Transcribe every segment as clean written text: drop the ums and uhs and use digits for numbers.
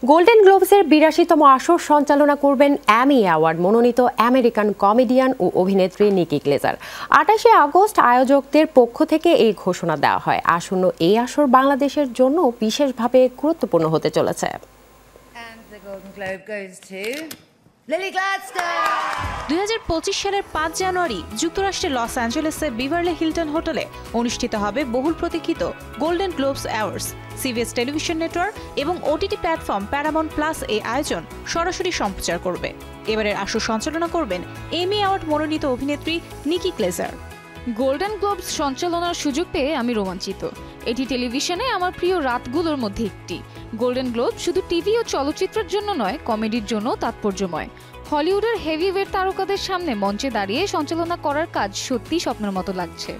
Golden গ্লোবসের ৮২তম আসর সঞ্চালনা করবেন অ্যামি অ্যাওয়ার্ড মনোনীত আমেরিকান কমেডিয়ান ও অভিনেত্রী নিকি গ্লেজার। ২৮শে আগস্ট আয়োজকদের পক্ষ থেকে এই ঘোষণা দেওয়া হয়। আসন্ন এই আসর বাংলাদেশের জন্য বিশেষভাবে গুরুত্বপূর্ণ হতে চলেছে। ২০২৫ সালের ৫ জানুয়ারি যুক্তরাষ্ট্রের লস অ্যাঞ্জেলেসে বিভারলি হিলটন হোটেলে অনুষ্ঠিত হবে বহুল প্রতীক্ষিত golden globes awards. CBS television network এবং ওটিটি প্ল্যাটফর্ম প্যারামাউন্ট প্লাস এই আয়োজন সরাসরি সম্প্রচার করবে। এবারের আসর সঞ্চালনা করবেন এমি অ্যাওয়ার্ড মনোনীত অভিনেত্রী নিকি গ্লেজার। গোল্ডেন গ্লোবস সঞ্চালনার সুযোগ পেয়ে আমি রোমাঞ্চিত। এটি টেলিভিশনে আমার প্রিয় রাতগুলোর মধ্যে একটি। গোল্ডেন গ্লোব শুধু টিভি ও চলচ্চিত্রের জন্য নয়, কমেডির জন্য তাৎপর্যময়। হলিউডের হেভিওয়েট তারকাদের সামনে মঞ্চে দাঁড়িয়ে সঞ্চালনা করার কাজ সত্যি স্বপ্নের মতো লাগছে।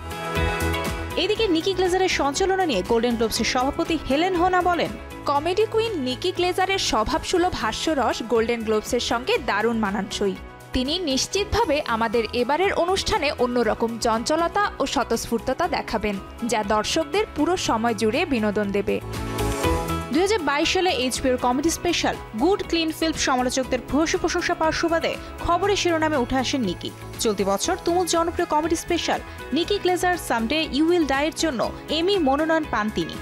এদিকে নিকি গ্লেজারের সঞ্চালনা নিয়ে গোল্ডেন গ্লোবসের সভাপতি হেলেন হোনা বলেন, কমেডি কুইন নিকি গ্লেজারের স্বভাবসুলভ হাস্যরস গোল্ডেন গ্লোবসের সঙ্গে দারুণ মানানসই। তিনি নিশ্চিতভাবে আমাদের এবারের অনুষ্ঠানে অন্যরকম চঞ্চলতা ও স্বতঃস্ফূর্ততা দেখাবেন, যা দর্শকদের পুরো সময় জুড়ে বিনোদন দেবে। ২০২২ সালে এইচবিওর comedy special good clean film সমালোচকদের ভূয়সী প্রশংসা পাওয়ার সুবাদে খবরের শিরোনামে উঠে আসেন নিকি। চলতি বছর তুমুল জনপ্রিয় comedy special Nikki Glaser someday you will die এর জন্য এমি মনোনয়ন পান তিনি।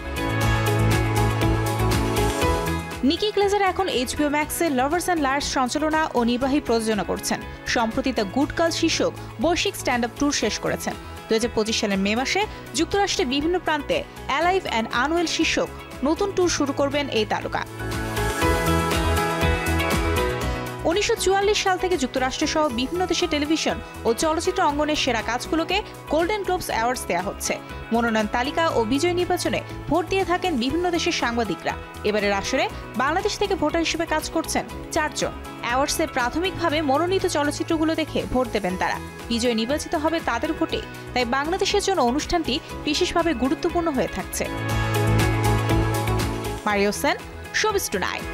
নিকি গ্লেজার এখন এইচবিও ম্যাক্সে লাভার্স অ্যান্ড লায়ার্স সঞ্চালনা ও নির্বাহী প্রযোজনা করছেন। সম্প্রতি দ্য গুড গার্ল শীর্ষক বৈশ্বিক স্ট্যান্ড আপ ট্যুর শেষ করেছেন। ২০২৫ সালের মে মাসে যুক্তরাষ্ট্রের বিভিন্ন প্রান্তে অ্যালাইভ অ্যান্ড আনওয়েল শীর্ষক নতুন ট্যুর শুরু করবেন এই তারকা। ১৯৪৪ সাল থেকে যুক্তরাষ্ট্র সহ বিভিন্ন দেশে টেলিভিশন ও চলচ্চিত্র অঙ্গনের সেরা কাজগুলোকে গোল্ডেন গ্লোবস অ্যাওয়ার্ডস দেওয়া হচ্ছে। মনোনয়ন তালিকা ও বিজয় নির্বাচনে ভোট দিয়ে থাকেন বিভিন্ন দেশের সাংবাদিকরা। এবারের আসরে বাংলাদেশ থেকে ভোটার হিসেবে কাজ করছেন ৪ জন। অ্যাওয়ার্ডসে প্রাথমিকভাবে মনোনীত চলচ্চিত্রগুলো দেখে ভোট দেবেন তারা। বিজয় নির্বাচিত হবে তাদের ভোটে। তাই বাংলাদেশের জন্য অনুষ্ঠানটি বিশেষভাবে গুরুত্বপূর্ণ হয়ে থাকছে। Mario Sen, showbiz tonight.